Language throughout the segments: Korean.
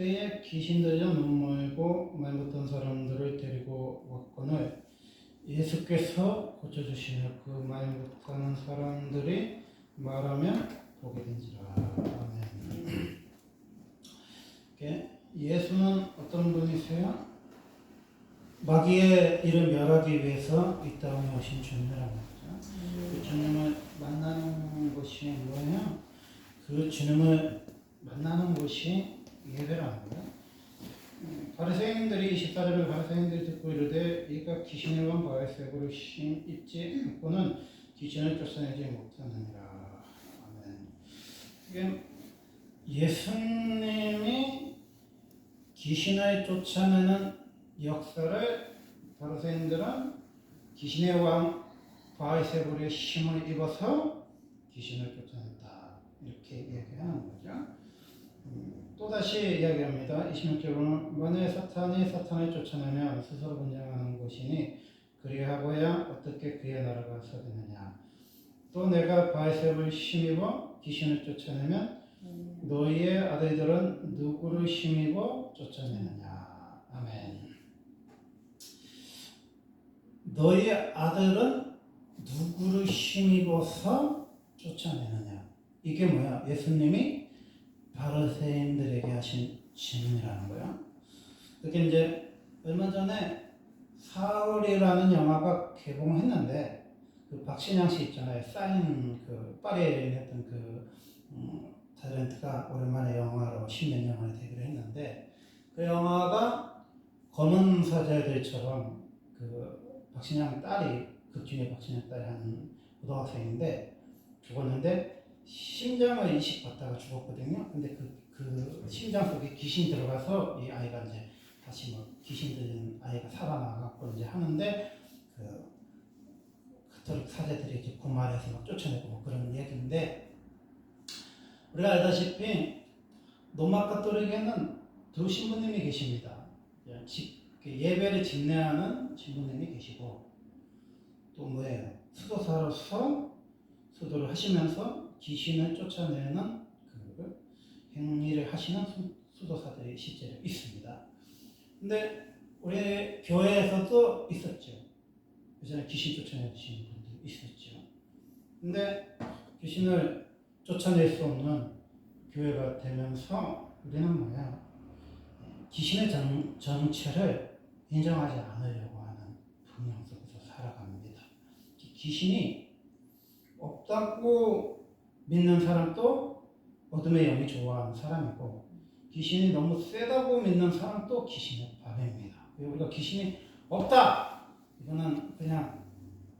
그때에 귀신들이 눈물고 말 못한 사람들을 데리고 왔거늘 예수께서 고쳐주시며 그 말 못하는 사람들이 말하며 보게 된지라. 아멘. 예수는 어떤 분이세요? 마귀의 일을 멸하기 위해서 이 땅에 오신 주님이라는 거죠. 그 주님을 만나는 것이 뭐예요? 그 주님을 만나는 것이 예배라는 거예요. 바리새인들이 14절을 바리새인들이 듣고 이르되 이가 귀신을 간 바알세불을 입지 않고는 귀신을 쫓아내지 못하느니라. 아멘. 예수님이 귀신을 쫓아내는 역사를 바리새인들은 귀신의 왕 바알세불의 힘을 입어서 귀신을 쫓아낸다, 이렇게 얘기하는 거죠. 또다시 이야기합니다. 26절로는 만일 사탄이 사탄을 쫓아내면 스스로 분쟁하는 것이니 그리하고야 어떻게 그의 나라가 서겠느냐. 또 내가 바알세불을 힘입어 귀신을 쫓아내면 너희의 아들들은 누구를 힘입어 쫓아내느냐. 아멘. 너희의 아들은 누구를 힘입어서 쫓아내느냐. 이게 뭐야? 예수님이 바리새인들에게 하신 질문이라는 거야. 그게 이제 얼마 전에 사울이라는 영화가 개봉했는데 그 박신양 씨 있잖아요. 사인 그 파리에 했던 그 탤런트가 오랜만에 영화로 10몇 년 만에 데뷔를 했는데 그 영화가 검은 사제들처럼 그 박신양 딸이 극중에 박신양 딸이 한 고등학생인데 죽었는데 심장을 이식받다가 죽었거든요. 근데 그 심장 속에 귀신이 들어가서 이 아이가 이제 다시 뭐 귀신 들린 아이가 살아나갖고 이제 하는데 그 가톨릭 사제들이 이제 고말해서 막 쫓아내고 뭐 그런 얘기인데 우리가 알다시피 로마 가톨릭에는 두 신부님이 계십니다. 예배를 집례하는 신부님이 계시고 또 뭐예요? 수도사로서 수도를 하시면서 귀신을 쫓아내는 그 행위를 하시는 수도사들이 실제로 있습니다. 근데 우리 교회에서도 있었죠. 예전에 귀신 쫓아내시는 분들이 있었죠. 근데 귀신을 쫓아낼 수 없는 교회가 되면서 우리는 뭐야? 귀신의 정체를 인정하지 않으려고 하는 분명 속에서 살아갑니다. 귀신이 없다고 믿는 사람도 어둠의 영이 좋아하는 사람이고 귀신이 너무 세다고 믿는 사람도 귀신의 밥입니다. 우리가 귀신이 없다! 이거는 그냥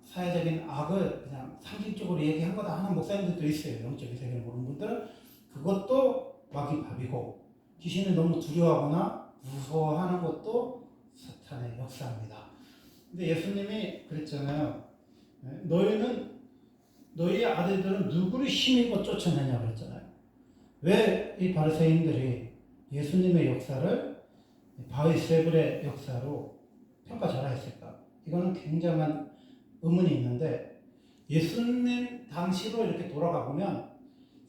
사회적인 악을 그냥 상징적으로 얘기한 거다 하는 목사님들도 있어요. 영적인 세계를 모르는 분들은. 그것도 마귀 밥이고 귀신을 너무 두려워하거나 무서워하는 것도 사탄의 역사입니다. 근데 예수님이 그랬잖아요. 너희의 아들들은 누구를 힘입어 쫓아내냐 그랬잖아요. 왜 이 바리새인들이 예수님의 역사를 바알세불의 역사로 평가절하했을까? 이거는 굉장한 의문이 있는데 예수님 당시로 이렇게 돌아가 보면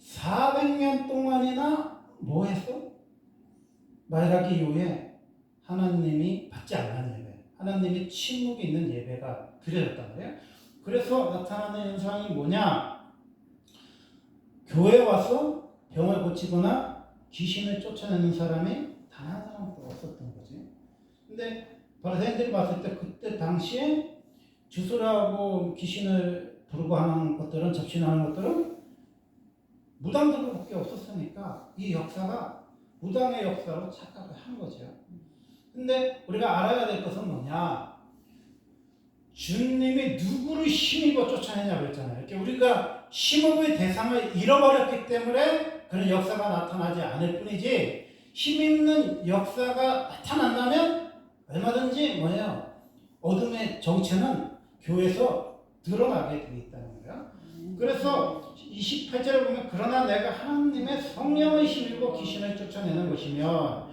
400년 동안이나 뭐 했어? 말하기 이후에 하나님이 받지 않는 예배, 하나님이 침묵이 있는 예배가 드려졌단 말이에요. 그래서 나타나는 현상이 뭐냐? 교회에 와서 병을 고치거나 귀신을 쫓아내는 사람이 단 한 사람도 없었던 거지. 근데 바리새인들이 봤을 때 그때 당시에 주술하고 귀신을 부르고 하는 것들은, 접신하는 것들은 무당들밖에 없었으니까 이 역사가 무당의 역사로 착각을 한 거죠. 근데 우리가 알아야 될 것은 뭐냐? 주님이 누구를 힘입어 쫓아내냐 그랬잖아요. 이렇게 우리가 힘입의 대상을 잃어버렸기 때문에 그런 역사가 나타나지 않을 뿐이지 힘입는 역사가 나타난다면 얼마든지 뭐예요? 어둠의 정체는 교회에서 드러나게 되어 있다는 거예요. 그래서 28절을 보면 그러나 내가 하나님의 성령을 힘입어 귀신을 쫓아내는 것이면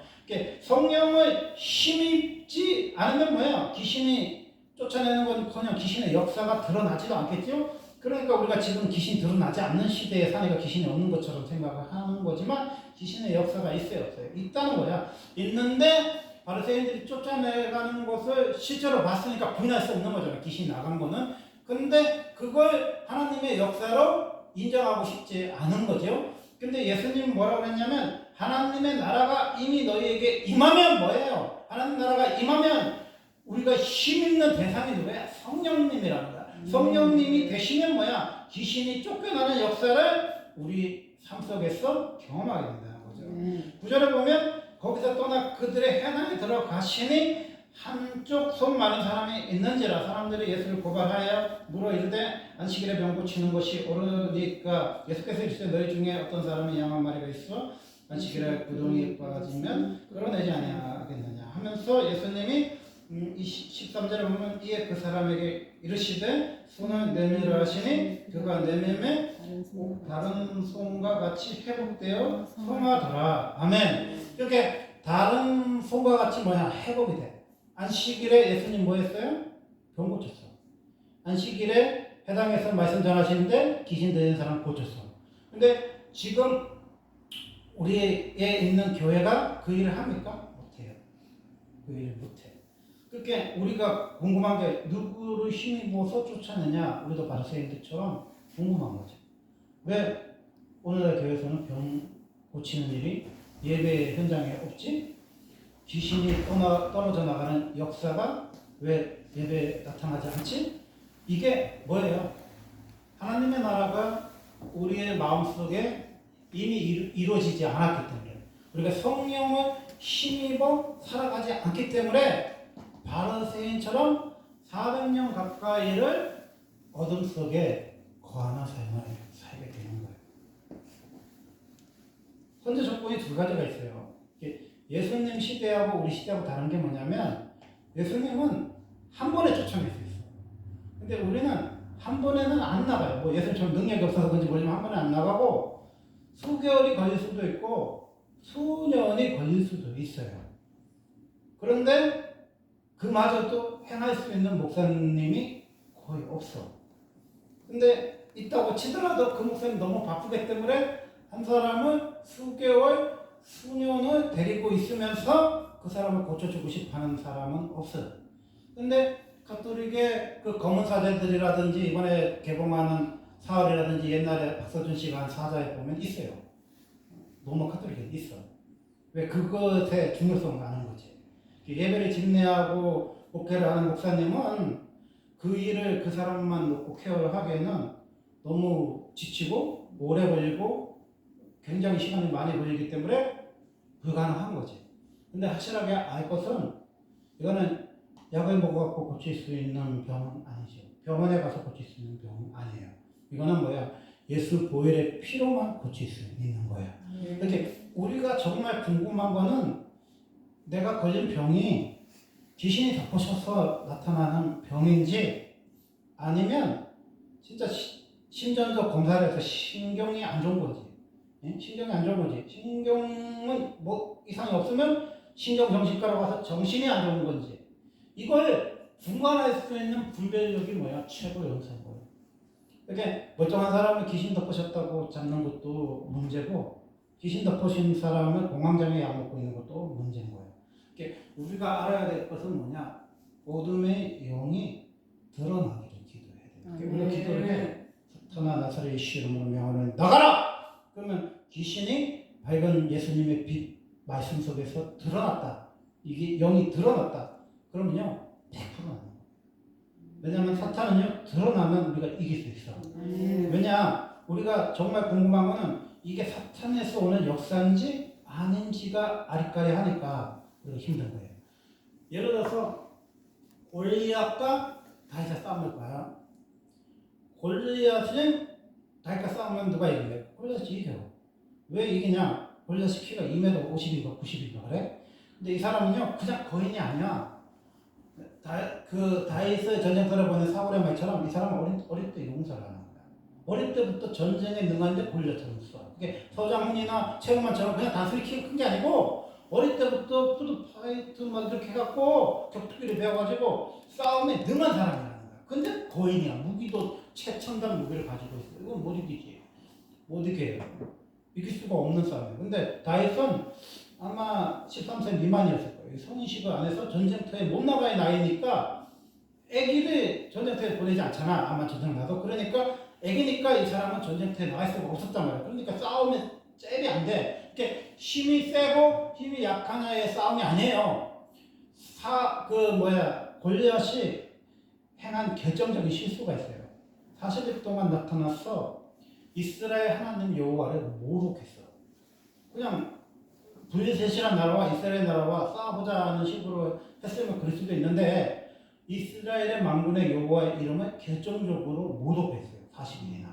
성령을 힘입지 않으면 뭐예요? 귀신이 쫓아내는 건커녕 귀신의 역사가 드러나지도 않겠죠? 그러니까 우리가 지금 귀신 드러나지 않는 시대에 사니까 귀신이 없는 것처럼 생각을 하는 거지만 귀신의 역사가 있어요, 없어요? 있다는 거야. 있는데 바리새인들이 쫓아내가는 것을 실제로 봤으니까 부인할 수 없는 거잖아. 귀신 나간 거는. 근데 그걸 하나님의 역사로 인정하고 싶지 않은 거죠. 근데 예수님은 뭐라고 했냐면 하나님의 나라가 이미 너희에게 임하면 뭐예요? 하나님 나라가 임하면 우리가 힘있는 대상이 누구야? 성령님이라는 거야. 성령님이 되시면 뭐야? 귀신이 쫓겨나는 역사를 우리 삶 속에서 경험하게 된다는 거죠. 구절에 보면 거기서 떠나 그들의 해당에 들어가시니 한쪽 손 많은 사람이 있는지라 사람들이 예수를 고발하여 물어 이르되 안식일에 병 고치는 것이 옳으니까 예수께서 이르시되 너희 중에 어떤 사람이 양 한 마리가 있어 안식일에 구덩이에 빠지면 끌어내지 아니하겠느냐 하면서 예수님이 이 13절에 보면 이에 그 사람에게 이르시되 손을 내밀으라 하시니 그가 내밀매 다른 손과 같이 회복되어 성하더라. 아멘. 이렇게 다른 손과 같이 뭐야? 회복이 돼. 안식일에 예수님 뭐 했어요? 병 고쳤어. 안식일에 해당해서 말씀 전하시는데 귀신 들린 사람 고쳤어. 근데 지금 우리에 있는 교회가 그 일을 합니까? 못해요. 그 일을 못해. 그러니까 우리가 궁금한 게 누구를 힘입어서 쫓아내냐? 우리도 바리새인들처럼 궁금한 거죠. 왜 오늘날 교회에서는 병 고치는 일이 예배 현장에 없지? 귀신이 떨어져 나가는 역사가 왜 예배에 나타나지 않지? 이게 뭐예요? 하나님의 나라가 우리의 마음속에 이미 이루어지지 않았기 때문에 우리가 성령을 힘입어 살아가지 않기 때문에 바리새인처럼 400년 가까이를 어둠 속에 거하는 삶을 살게 되는 거예요. 현재 조건이 두 가지가 있어요. 예수님 시대하고 우리 시대하고 다른 게 뭐냐면 예수님은 한 번에 쫓아낼 수 있어. 근데 우리는 한 번에는 안 나가요. 뭐 예수님처럼 능력이 없어서 그런지 모르지만 한 번에 안 나가고 수개월이 걸릴 수도 있고 수년이 걸릴 수도 있어요. 그런데 그마저도 행할 수 있는 목사님이 거의 없어. 근데 있다고 치더라도 그 목사님 너무 바쁘기 때문에 한 사람을 수개월, 수년을 데리고 있으면서 그 사람을 고쳐주고 싶어 하는 사람은 없어요. 근데 가톨릭의 그 검은 사제들이라든지 이번에 개봉하는 사흘이라든지 옛날에 박서준 씨가 한 사자에 보면 있어요. 로마 카톨릭에 있어. 왜 그것의 중요성을 아는 거지. 예배를 집례하고 목회를 하는 목사님은 그 일을 그 사람만 놓고 케어를 하기에는 너무 지치고 오래 걸리고 굉장히 시간이 많이 걸리기 때문에 불가능한 거지. 근데 확실하게 알 것은 이거는 약을 먹어갖고 고칠 수 있는 병은 아니죠. 병원에 가서 고칠 수 있는 병은 아니에요. 이거는 뭐야? 예수 보혈의 피로만 고칠 수 있는 거야. 이렇게 우리가 정말 궁금한 거는 내가 걸린 병이 귀신이 덮어셔서 나타나는 병인지 아니면 진짜 심전도 검사를 해서 신경이 안 좋은 건지. 신경이 안 좋은 건지. 신경은 뭐 이상이 없으면 신경정신과로 가서 정신이 안 좋은 건지. 이걸 분간할 수 있는 분별력이 뭐야? 최고 영사인 거예요. 이렇게 멀쩡한 사람을 귀신 덮으셨다고 잡는 것도 문제고 귀신 덮으신 사람을 공황장애 약 먹고 있는 것도 문제인 거예요. 우리가 알아야 될 것은 뭐냐? 어둠의 영이 드러나기를 기도해야 돼요. 우리가 기도를 해. 사탄아 나사렛 예수 이름으로 명하노니 나가라! 그러면 귀신이 밝은 예수님의 빛 말씀 속에서 드러났다. 이게 영이 드러났다. 그러면요 100% 나는 거예요. 왜냐하면 사탄은요 드러나면 우리가 이길 수 있어. 왜냐 우리가 정말 궁금한 거는 이게 사탄에서 오는 역사인지 아닌지가 아리까리하니까 우리가 힘든 거예요. 예를 들어서 골리앗과 다윗의 싸움을 봐요. 골리앗은 다윗과 싸우면 누가 이겨요? 골리앗이 이겨요. 왜 이기냐? 골리앗이 키가 2m 50인가 90인가 그래? 근데 이 사람은요 그냥 거인이 아니야. 다윗의 전쟁터를 보낸 사울의 말처럼 이 사람은 어릴 때 용사를 하는 거야. 어릴 때부터 전쟁에 능한데 골리앗처럼 써. 그게 서장훈이나 최영만처럼 그냥 단순히 키가 큰 게 아니고 어릴 때부터 푸드파이트 막 이렇게 해갖고 격투기를 배워가지고 싸움에 능한 사람이라는 거야. 근데 거인이야. 무기도 최첨단 무기를 가지고 있어요. 이건 못 이기지. 못 이겨요. 이길 수가 없는 싸움이에요. 근데 다윗은 아마 13세 미만이었을 거예요. 성인식을 안 해서 전쟁터에 못 나갈 나이니까 애기를 전쟁터에 보내지 않잖아. 아마 전쟁 나도. 그러니까 애기니까 이 사람은 전쟁터에 나갈 수가 없었단 말이야. 그러니까 싸움에 잽이 안 돼. 이렇게 힘이 세고 힘이 약한 아이의 싸움이 아니에요. 골리앗이 행한 결정적인 실수가 있어요. 40일 동안 나타나서 이스라엘 하나님 여호와를 모독했어. 그냥 블레셋이란 나라와 이스라엘 나라와 싸우자 하는 식으로 했으면 그럴 수도 있는데 이스라엘의 만군의 여호와의 이름을 결정적으로 모독했어요. 40일이나.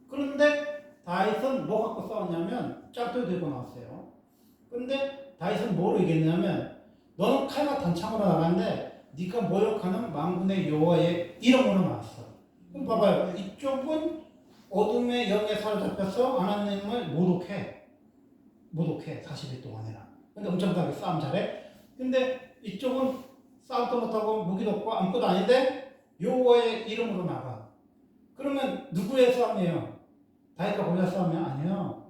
그런데 다윗은 뭐 갖고 싸웠냐면 짝도 들고 나왔어요. 근데 다윗은 뭐로 이겼냐면 너는 칼과 단창으로 나갔는데 네가 모욕하는 만군의 여호와의 이름으로 나왔어. 그럼 봐봐요. 이쪽은 어둠의 영에 사로잡혀서 하나님을 모독해 40일 동안이나. 근데 엄청나게 싸움 잘해. 근데 이쪽은 싸움도 못하고 무기도 없고 아무것도 아닌데 여호와의 이름으로 나가. 그러면 누구의 싸움이에요? 다윗과 골리앗 싸움이 아니에요.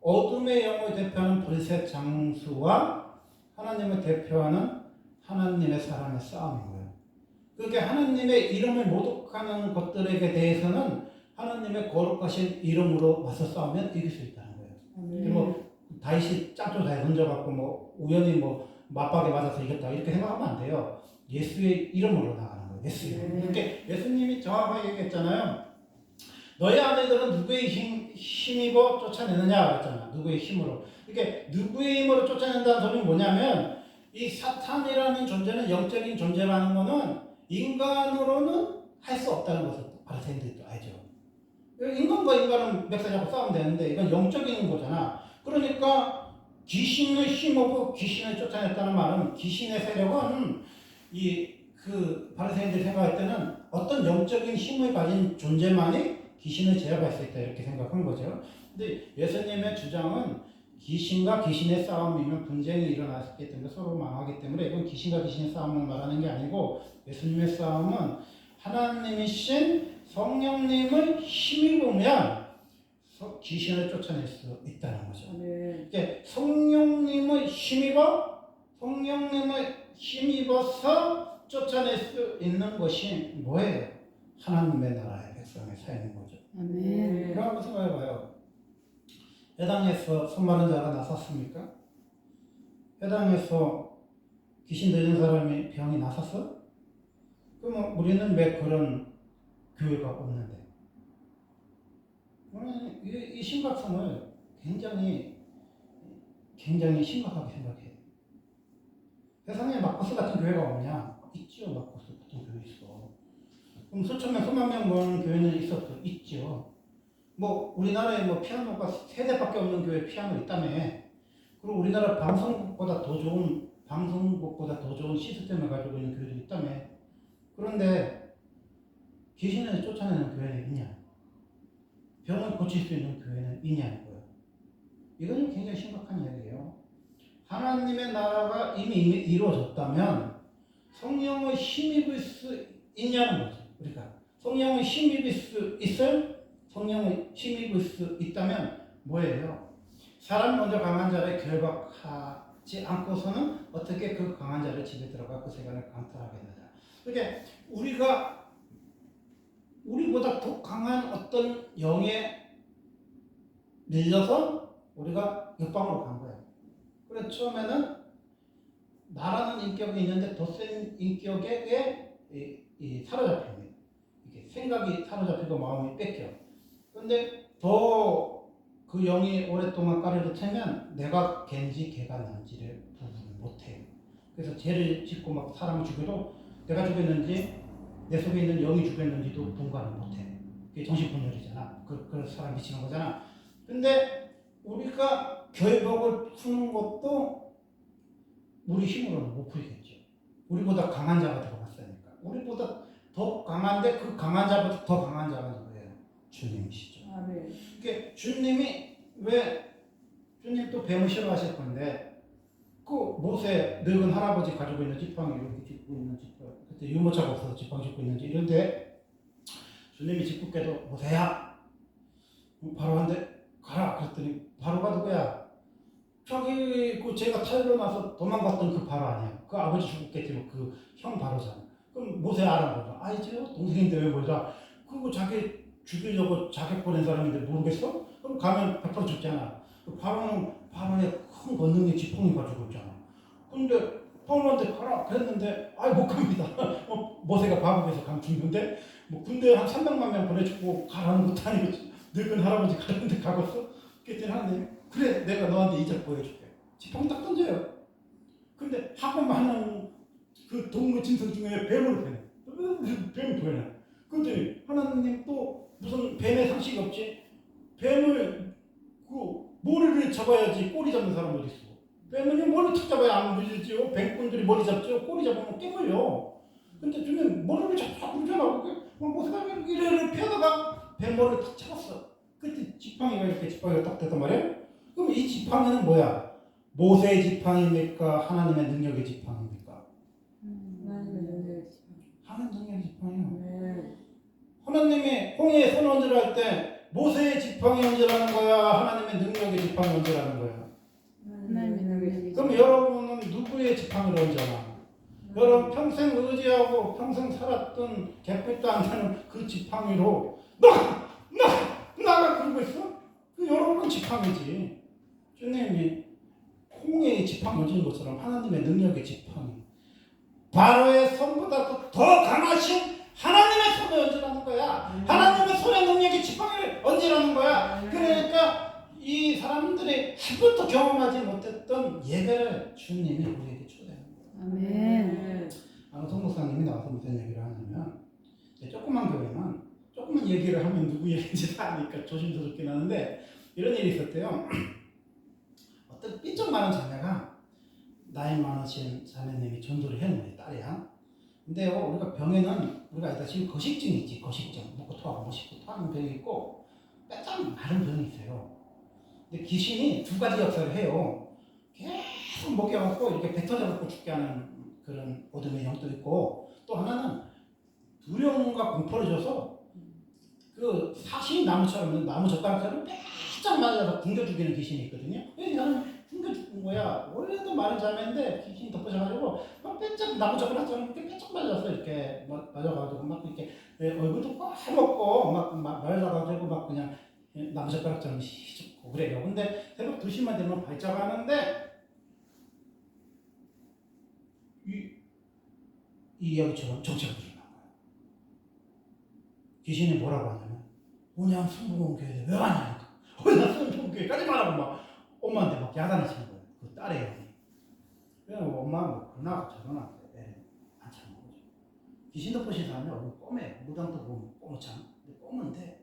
어둠의 영을 대표하는 블레셋 장수와 하나님을 대표하는 하나님의 사람의 싸움인 거예요. 그러니까 하나님의 이름을 모독하는 것들에게 대해서는 하나님의 거룩하신 이름으로 맞서 싸우면 이길 수 있다는 거예요. 뭐 다윗이 짝조 다 던져갖고 뭐 우연히 뭐 맞박에 맞아서 이겼다 이렇게 생각하면 안 돼요. 예수의 이름으로 나가는 거예요. 예수의 이름. 그러니까 예수님이 정확하게 얘기했잖아요. 너희 아들들은 누구의 힘입어 쫓아내느냐 그랬잖아. 누구의 힘으로. 이게 누구의 힘으로 쫓아낸다는 소리는 뭐냐면 이 사탄이라는 존재는 영적인 존재라는 거는 인간으로는 할 수 없다는 것을 바리새인들도 알죠. 인간과 인간은 멱살 잡고 싸우면 되는데 이건 영적인 거잖아. 그러니까 귀신의 힘으로 귀신을 쫓아냈다는 말은 귀신의 세력은 바리새인들이 생각할 때는 어떤 영적인 힘을 가진 존재만이 귀신을 제압할 수 있다 이렇게 생각한 거죠. 근데 예수님의 주장은 귀신과 귀신의 싸움이면 분쟁이 일어났기 때문에 서로 망하기 때문에 이건 귀신과 귀신의 싸움을 말하는 게 아니고 예수님의 싸움은 하나님이신 성령님을 힘입으면 귀신을 쫓아낼 수 있다는 거죠. 네. 성령님을 힘입어서 쫓아낼 수 있는 것이 뭐예요? 하나님의 나라의 백성의 삶인 거죠. 그럼 한번 생각해봐요. 회당에서 손마른 자가 나섰습니까? 회당에서 귀신 들린 사람이 병이 나섰어? 그럼 우리는 왜 그런 교회가 없는데? 이 심각성을 굉장히 심각하게 생각해. 세상에 마커스 같은 교회가 없냐? 있죠. 마커스 같은 교회 있어. 그럼 수천 명, 수만 명 모이는 교회는 있었어. 있죠. 뭐 우리나라에 뭐 피아노가 3대밖에 없는 교회 피아노 있다며. 그리고 우리나라 방송국보다 더 좋은 시스템을 가지고 있는 교회도 있다며. 그런데 귀신을 쫓아내는 교회는 있냐? 병을 고칠 수 있는 교회는 있냐는 거예요. 이거는 굉장히 심각한 이야기예요. 하나님의 나라가 이미 이루어졌다면 성령을 힘입을 수 있냐는 거죠. 그러니까 성령을 힘입을 수 있다면 뭐예요? 사람 먼저 강한 자를 결박하지 않고서는 어떻게 그 강한 자를 집에 들어가 그 세간을 강탈하겠느냐. 그러니까 우리보다 더 강한 어떤 영에 밀려서 우리가 옆방으로 간 거예요. 그래서 처음에는 나라는 인격이 있는데 더 센 인격에 사로잡힙니다. 이게 생각이 사로잡히고 마음이 뺏겨. 근데 더 그 영이 오랫동안 까르르 채면 내가 걘지 걔가 난지를 구분을 못해요. 그래서 죄를 짓고 막 사람을 죽여도 내가 죽였는지 내 속에 있는 영이 죽였는지도 분간을 못해. 그게 정신분열이잖아. 그래서 사람 미치는 거잖아. 근데 우리가 결박을 푸는 것도 우리 힘으로는 못 풀겠죠. 우리보다 강한 자가 들어갔으니까. 우리보다 더 강한데 그 강한 자보다 더 강한 자가 누구예요? 주님이시죠. 네. 그게 주님이 주님 뱀을 싫어하실 건데 그 모세 늙은 할아버지 가지고 있는 지팡이 이렇게 짚고 있는 지팡이 그때 유모차가 없어서 지팡이 짚고 있는지 이런데 주님이 짓궂게도 모세야 바로한테 가라 그랬더니 바로가 누구야? 저기 그 제가 타일러 나서 도망갔던 그 바로 아니야. 그 아버지 죽었겠지만 그 형 바로잖아. 그럼 모세 알아보자. 아이죠 동생인데 왜 몰라? 그리고 자기 죽이려고 자객 보낸 사람인데 모르겠어? 그럼 가면 100% 죽잖아. 그 바로는 바로의 큰 권능의 지팡이 가지고 있잖아. 근데 바로한테 가라 그랬는데 못 갑니다. 모세가 바보에서 가면 죽는데 뭐 군대 한 300만 명 보내주고 가라는 것도 아니고 늙은 할아버지 가는데 가겠어? 그랬더니 하나님 그래 내가 너한테 이적 보여줄게. 지팡이 딱 던져요. 근데 하고 많은 그 동물 짐승 중에 뱀을 보내. 뱀을 보내. 근데 하나님 또 무슨 뱀의 상식이 없지? 뱀을 그 머리를 잡아야지 꼬리 잡는 사람 어디 있어? 뱀은요 머리 탁 잡아야 안 물리지요. 뱀꾼들이 머리 잡죠. 꼬리 잡으면 깨물려. 근데 주님 머리를 자꾸 물잖아. 모세가 이래를 펴다가 뱀 머리를 탁 잡았어. 그때 지팡이가 이렇게 지팡이가 딱 됐단 말이에요. 그럼 이 지팡이는 뭐야? 모세의 지팡이입니까? 하나님의 능력의 지팡이입니까? 하나님의 능력의 지팡이요. 하나님이 홍해에 손 얹으라 할 때 모세의 지팡이 얹으라는 거야? 하나님의 능력의 지팡이 얹으라는 거야? 그럼 여러분은 누구의 지팡이를 얹잖아? 여러분 평생 의지하고 평생 살았던 개뿔도 안 되는 그 지팡이로 나가 그러고 있어? 그 여러분은 지팡이지. 주님이 홍해의 지팡이 얹은 것처럼 하나님의 능력의 지팡이 바로의 손보다 더 강하신 하나님의 손에 얹으라는 거야. 하나님의 손의 능력의 지팡이를 얹으라는 거야. 그러니까 이 사람들이 한 번도 경험하지 못했던 예배를 주님이 우리에게 초대하는 거야. 아멘. 송 목사님이 나와서 무슨 얘기를 하냐면 조그만 교회는 조그만 얘기를 하면 누구 얘기인지 다 아니까 조심스럽긴 하는데 이런 일이 있었대요. 어떤 삐쩍 마른 자매가 나이 많으신 자매님이 전도를 해놓은 딸이야. 근데요 우리가 병에는 우리가 알다시피 거식증이 있지. 거식증 먹고 토하고 먹고 토하는 병이 있고 빼짝 마른 병이 있어요. 근데 귀신이 두 가지 역사를 해요. 계속 먹여갖고 이렇게 뱉어져갖고 죽게 하는 그런 어둠의 영도 있고 또 하나는 두려움과 공포를 줘서 그 사실 나무처럼 나무 젓가락처럼 빼짝 맞아서 굶겨 죽이는 귀신이 있거든요. 나는 굶겨 죽은 거야. 원래도 마른 자매인데 귀신이 덮어져가지고 막 빼짝 나무 젓가락처럼 이렇게 빼짝 맞아서 이렇게 맞아가지고 막 이렇게 얼굴도 빨먹고 막 말라가지고 막 그냥 나무 젓가락처럼 죽고 그래요. 근데 새벽 2시만 되면 발작하는데 이 이야기처럼 정체가 드러난 거야. 귀신이 뭐라고 하냐면 오냐 성공교회에 왜 왔냐니까 오냐 성공교회까지 말하고 막 엄마한테 막 야단을 치는 거예요. 그 딸의 형이. 그래서 엄마가 뭐 그러나 저러나 애를 안 참는 거죠. 귀신 덮으신 사람이 얼굴 검해. 무당도 보면 검잖아. 근데 검은데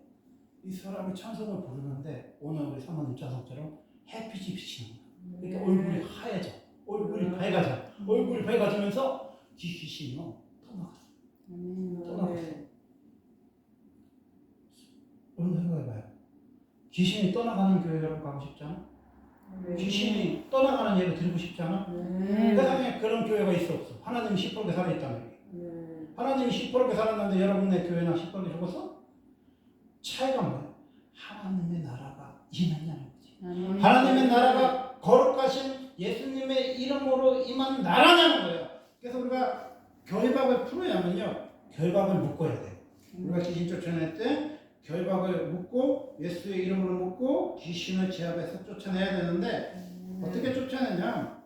이 사람이 찬송을 부르는데 오늘 우리 사모님 찬송처럼 햇빛이 비치는 거야. 그러니까 얼굴이 하얘져. 얼굴이 밝아져. 얼굴이 밝아지면서 귀신이요 떠나갔어. 떠나갔어. 여러분 생각해봐요. 귀신이 떠나가는 교회 여러분 가고 싶잖아? 귀신이 떠나가는 예를 드리고 싶잖아? 세상에 그런 교회가 있어 없어? 하나님이 시퍼렇게 살아있다는 얘기. 하나님이 시퍼렇게 살았는데 여러분의 교회나 시퍼렇게 죽었어? 차이가 뭐야? 하나님의 나라가 임했냐는 거지. 하나님의 나라가 거룩하신 예수님의 이름으로 임한 나라냐는 거예요. 그래서 우리가 결박을 풀어야면요 결박을 묶어야 돼. 우리가 귀신 쫓아낼 때 결박을 묶고 예수의 이름으로 묶고 귀신을 제 앞에서 쫓아내야 되는데 어떻게 쫓아내냐?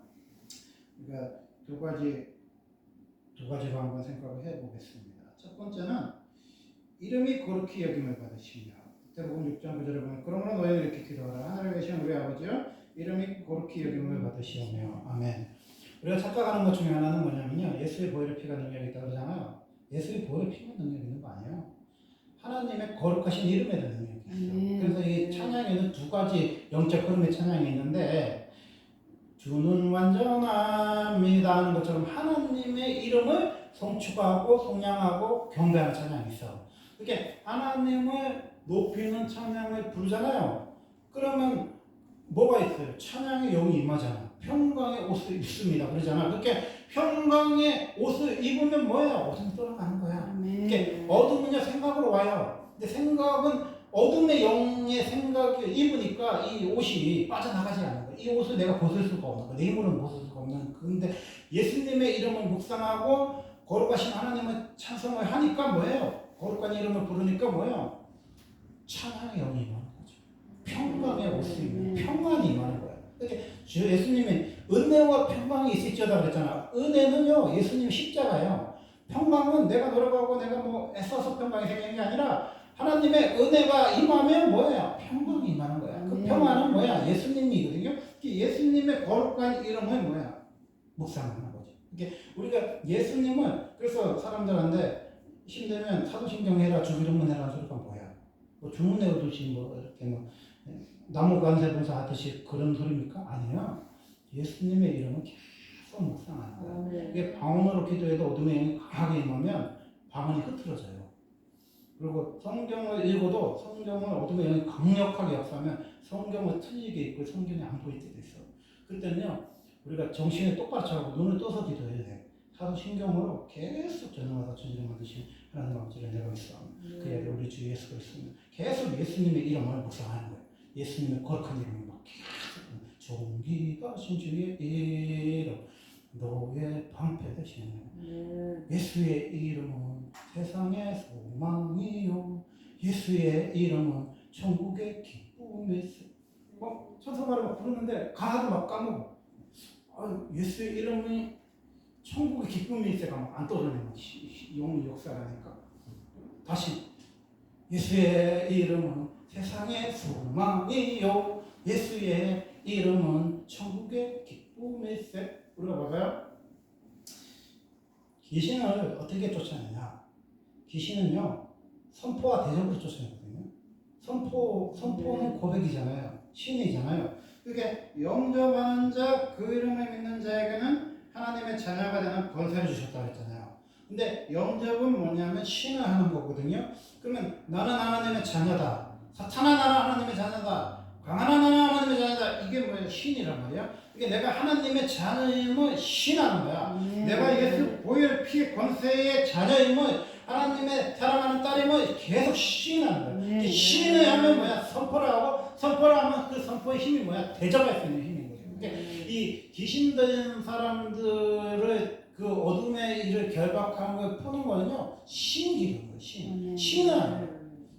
그러니까 두 가지로 한번 생각을 해보겠습니다. 첫 번째는 이름이 거룩히 여김을 받으시며 마태복음 6장 9절에 보면 그러므로 너희는 이렇게 기도하라. 하늘에 계신 우리 아버지여 이름이 거룩히 여김을 받으시오며 아멘. 우리가 착각하는 것 중에 하나는 뭐냐면요 예수의 보혈의 피가 능력이 있다고 그러잖아요. 예수의 보혈의 피가 능력이 있는 거 아니에요. 하나님의 거룩하신 이름에도 능력이 있어요. 그래서 이 찬양에는 두 가지 영적 흐름의 찬양이 있는데 주는 완전합니다 하는 것처럼 하나님의 이름을 송축하고颂扬하고 경배하는 찬양이 있어. 이렇게 하나님을 높이는 찬양을 부르잖아요. 그러면 뭐가 있어요? 찬양의 영이 임하잖아. 평강의 옷을 입습니다 그러잖아. 그렇게 평강의 옷을 입으면 뭐예요? 어둠이 떠나가는 거야. 이렇게 어둠은요 생각으로 와요. 근데 생각은 어둠의 영의 생각을 입으니까 이 옷이 빠져나가지 않는 거예요. 이 옷을 내가 벗을 수가 없는 거예요. 내 힘으로는 벗을 수가 없는. 그런데 예수님의 이름을 묵상하고 거룩하신 하나님을 찬송을 하니까 뭐예요? 거룩한 이름을 부르니까 뭐예요? 찬양의 영이 임하는 거죠. 평강의 옷이 평안이 임하는 거예요. 그러니까 예수님이 은혜와 평강이 있을지어다 그랬잖아. 은혜는요, 예수님 십자가예요. 평강은 내가 노력하고 내가 뭐 애써서 평강이 생기는 게 아니라 하나님의 은혜가 임하면 뭐예요? 평강이 임하는 거야. 그 평안은 뭐야? 예수님이거든요. 예수님의 거룩한 이름은 뭐야? 묵상하는 거죠. 이게 우리가 예수님은 그래서 사람들한테 힘들면 사도신경 해라, 주기도문 해라 소리가 뭐야? 뭐 주문 외우듯이 뭐 이렇게 뭐 나무 관세 봉사 하듯이 그런 소리입니까? 아니에요. 예수님의 이름은 계속 묵상하는 거야. 이게 방언으로 기도해도 어둠의 영이 강하게 임하면 방언이 흐트러져요. 그리고 성경을 읽어도 성경을 어둠의 영이 강력하게 역사하면 성경을 틀리게 읽고 성경이 안 보일 때도 있어. 그때는요, 우리가 정신을 똑바로 차고 눈을 떠서 기도해야 돼. 사도신경으로 계속 전능하다 전지전능하듯이 하나님 아버지를 내가 있어. 그래야 우리 주 예수 그리스도는 계속 예수님의 이름을 묵상하는 거예요. 예수님의 거룩한 이름을 막 계속 존귀가 신 주의 이름 너의 방패 되시는 예수의 이름은 세상의 소망이요 예수의 이름은 천국의 기쁨이세. 뭐 천사말을 막 부르는데 가사도 막 까먹어. 예수의 이름이 천국의 기쁨일세가 막 안 떠오르는 용 역사라니까. 다시 예수의 이름은 세상의 소망이요 예수의 이름은 천국의 기쁨일세. 우리가 봐봐요. 귀신을 어떻게 쫓아내냐? 귀신은요 선포와 대접으로 쫓아내거든요. 선포는 고백이잖아요. 신이잖아요. 그러니까 영접하는 자, 그 이름을 믿는 자에게는 하나님의 자녀가 되는 권세를 주셨다 그랬잖아요. 근데 영접은 뭐냐면 신을 하는 거거든요. 그러면 나는 하나님의 자녀다. 사탄아 나는 하나님의 자녀다. 강하나 나는 하나님의 자녀다. 이게 뭐예요? 신이란 말이야. 이게 내가 하나님의 자녀임을 신하는 거야. 내가 예수 보혈 피 권세의 자녀임을 하나님의 사랑하는 딸임을 계속 시인하는 거야. 시인을 하면 뭐야? 선포를 하고 선포를 하면 그 선포의 힘이 뭐야? 대접할 수 있는 힘인 거죠. 그러니까 이 귀신 들린 사람들을 그 어둠의 일을 결박하는 걸 푸는 거는요 신기는 거예요. 신을 하는 거예요.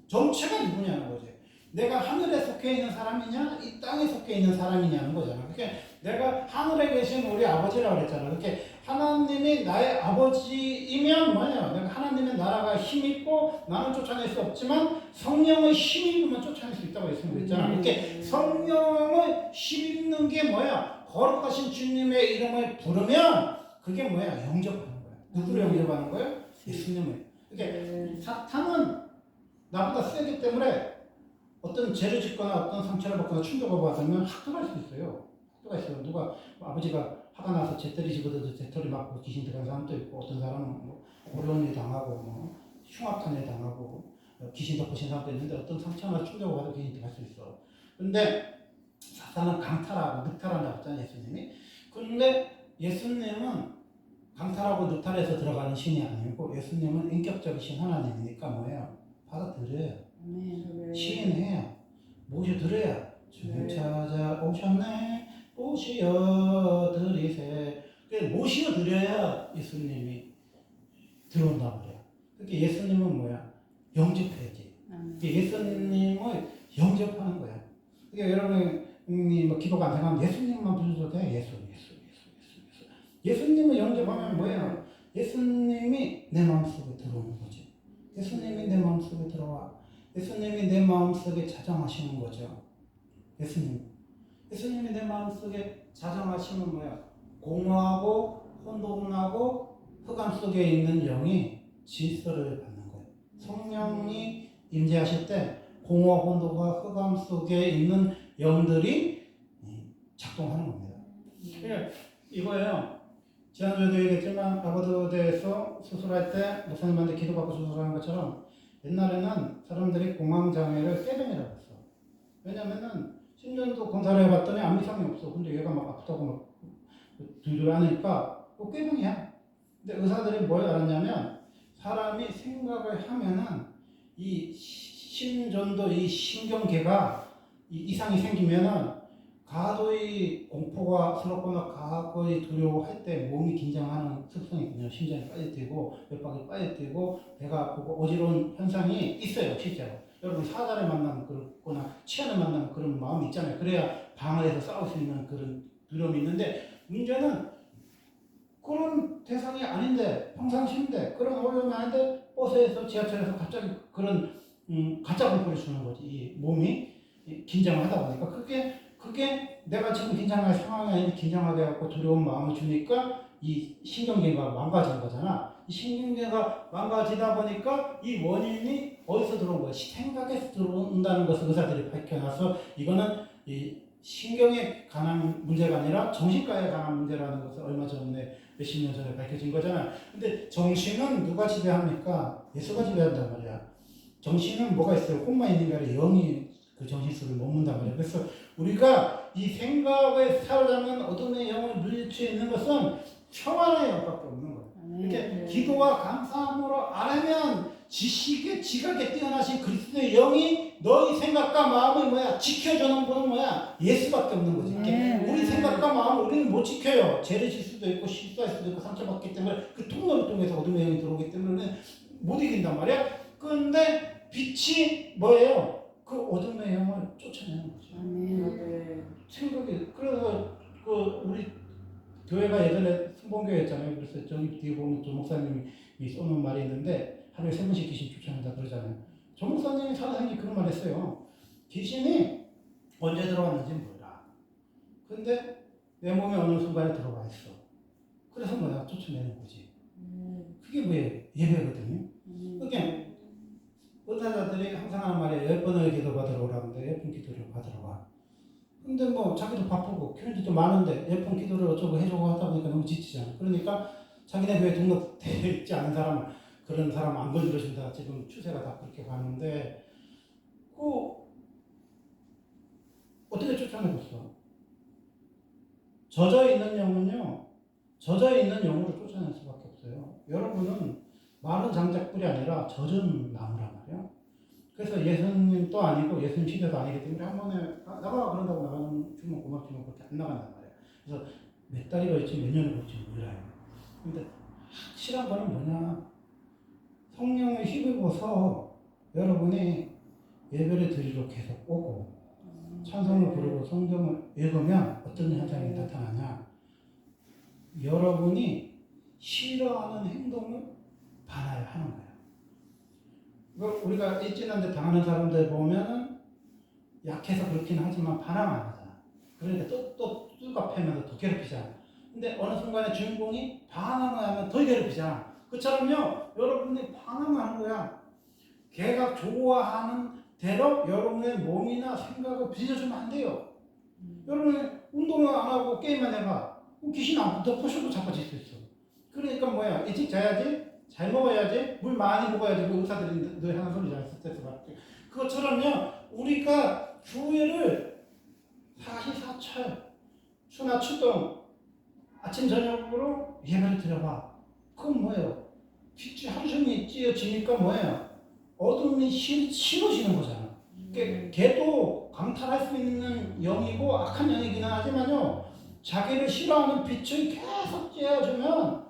정체가 누구냐는 거죠. 내가 하늘에 속해 있는 사람이냐 이 땅에 속해 있는 사람이냐는 거잖아. 그러니까 내가 하늘에 계신 우리 아버지라고 그랬잖아. 그렇게 하나님이 나의 아버지이면 뭐냐? 내가 하나님의 나라가 힘있고 나는 쫓아낼 수 없지만 성령의 힘입으면 쫓아낼 수 있다고 예수님 그랬잖아. 이렇게 성령을 힘입는 게 뭐야? 거룩하신 주님의 이름을 부르면 그게 뭐야? 영접하는 거야. 누구를 영접하는 거예요? 예수님을. 그러니까 사탄은 나보다 세기 때문에 어떤 죄를 짓거나 어떤 상처를 받거나 충격을 받으면 학도할 수 있어요. 학도가 있어요. 누가 아버지가 화가 나서 재떨이 집어들어서 재떨이 맞고 귀신 들어간 사람도 있고 어떤 사람은 뭐 어려운 일 당하고 뭐 흉악한 일 당하고 귀신 덮으신 사람도 있는데 어떤 상처나 충격을 받아 귀신 들어갈 수 있어. 근데 사탄은 강탈하고 늑탈한다고 했잖아요. 예수님이. 그런데 예수님은 강탈하고 늑탈해서 들어가는 신이 아니고 예수님은 인격적이신 하나님이니까 뭐예요? 받아들여요. 시인해요. 모셔드려야 주님 찾아오셨네 모시어드리세. 모시어드려야 예수님이 들어온단 말이야. 그러니까 예수님은 뭐야? 영접해야지. 예수님을 영접하는 거야. 그러니까 여러분이 뭐 기도가 안 생각하면 예수님만 불러도 돼. 예수. 예수님을 영접하면 뭐야? 예수님이 내 마음속에 들어오는 거지. 예수님이 내 마음속에 들어와. 예수님이 내 마음속에 자정하시는 거죠. 예수님이 내 마음속에 자정하시면 뭐야? 공허하고 혼돈하고 흑암 속에 있는 영이 질서를 받는 거예요. 성령이 임재하실 때 공허 혼돈과 흑암 속에 있는 영들이 작동하는 겁니다. 그러니까 이거예요. 지난주에도 얘기했지만 아보드대에서 수술할 때 목사님한테 기도받고 수술하는 것처럼 옛날에는 사람들이 공황장애를 꾀병이라고 했어. 왜냐면은 10년도 검사를 해봤더니 아무 이상이 없어. 근데 얘가 막 아프다고 막 뒤를 하니까 또 꾀병이야. 근데 의사들이 뭘 알았냐면 사람이 생각을 하면은 이 심전도 이 신경계가 이상이 생기면은 과도의 공포가 스럽거나 과거의 두려워할 때 몸이 긴장하는 습성이 있거든요. 심장이 빨리 뛰고 脈박이 빨리 뛰고 배가 아프고 어지러운 현상이 있어요. 실제로. 여러분 사자를 만나면 그렇거나 치안을 만나면 그런 마음이 있잖아요. 그래야 방어해서 싸울 수 있는 그런 두려움이 있는데 문제는 그런 대상이 아닌데 평상시인데 그런 어려움이 아닌데 버스에서 지하철에서 갑자기 그런 가짜 공포를 주는 거지. 이 몸이 긴장을 하다 보니까 그게 내가 지금 긴장할 상황이 아닌데 긴장하게 하고 두려운 마음을 주니까 이 신경계가 망가진 거잖아. 이 신경계가 망가지다 보니까 이 원인이 어디서 들어온 거야? 생각에서 들어온다는 것을 의사들이 밝혀놔서 이거는 이 신경에 관한 문제가 아니라 정신과에 관한 문제라는 것을 얼마 전에 몇십 년 전에 밝혀진 거잖아. 근데 정신은 누가 지배합니까? 예수가 지배한단 말이야. 정신은 뭐가 있어요? 혼만 있는 게 아니라 영이 그 정신 속에 머문단 말이야. 그래서 우리가 이 생각에 사로잡는 어둠의 영을 물리칠 수 있는 것은 평안의 영밖에 없는 거예요. 이렇게 기도와 감사함으로 알면 지식에 지각에 뛰어나신 그리스도의 영이 너희 생각과 마음을 뭐야 지켜주는 분은 뭐야 예수밖에 없는 거지. 우리 생각과 마음을 우리는 못 지켜요. 죄를 질 수도 있고 실수할 수도 있고 상처받기 때문에 그 통로를 통해서 어둠의 영이 들어오기 때문에 못 이긴단 말이야. 그런데 빛이 뭐예요? 그 어둠의 영을 쫓아내는 거죠. 생각이 그래서 그 우리 교회가 예전에 승봉교회였잖아요. 그래서 저기 뒤에 보면 조 목사님이 써놓은 말이 있는데 하루에 3번씩 귀신 쫓아낸다 그러잖아요. 조 목사님이 살아생기 그런 말 했어요. 귀신이 언제 들어왔는지 몰라. 근데 내 몸에 어느 순간에 들어와 있어. 그래서 뭐야 쫓아내는 거지. 그게 뭐예요? 예배거든요. 그게 의사자들이 항상 하는 말이에요. 10번을 기도 받으러 오라는데 10번 기도를 받으러 와. 근데 뭐 자기도 바쁘고 교인들도 많은데 10번 기도를 어쩌고 해주고 하다 보니까 너무 지치잖아. 그러니까 자기네 교회 등록되어 있지 않은 사람을 그런 사람 안 건드려준다. 지금 추세가 다 그렇게 가는데 어떻게 쫓아내겠어? 젖어 있는 영은요. 젖어 있는 영으로 쫓아낼 수밖에 없어요. 여러분은 마른 장작불이 아니라 젖은 나무란 말이야. 그래서 예수님도 아니고 예수님 시대도 아니기 때문에 한 번에 나가 그런다고 나가는 주면 고맙지만 그렇게 안 나간단 말이야. 그래서 몇 달이 걸릴지 몇 년이 걸릴지 몰라요. 근데 확실한 거는 뭐냐? 성령을 힘입어서 여러분이 예배를 드리러 계속 오고 찬송을 부르고 성경을 읽으면 어떤 현상이 나타나냐? 여러분이 싫어하는 행동을 반하는 거예요. 우리가 일진한데 당하는 사람들 보면은 약해서 그렇긴 하지만 반항 안 하잖아. 그러니까 또 뚜가 패면서 더 괴롭히잖아. 근데 어느 순간에 주인공이 반항을 하면 더 괴롭히잖아. 그처럼요, 여러분이 반항을 하는 거야. 걔가 좋아하는 대로 여러분의 몸이나 생각을 빚어주면 안 돼요. 여러분이 운동을 안 하고 게임만 해봐. 귀신 안 붙어 포셔도 자빠질 수 있어. 그러니까 뭐야, 일찍 자야지, 잘 먹어야지, 물 많이 먹어야지. 그 의사들이 늘 하는 소리잖아. 스트레스 받게. 그것처럼요, 우리가 교회를 사시사철, 추나 추동, 아침 저녁으로 예배를 드려봐. 그건 뭐예요? 빛이 하루 종일 찌어지니까 뭐예요? 어둠이 싫어지는 거잖아. 걔도 강탈할 수 있는 영이고 악한 영이기는 하지만요, 자기를 싫어하는 빛을 계속 쬐어주면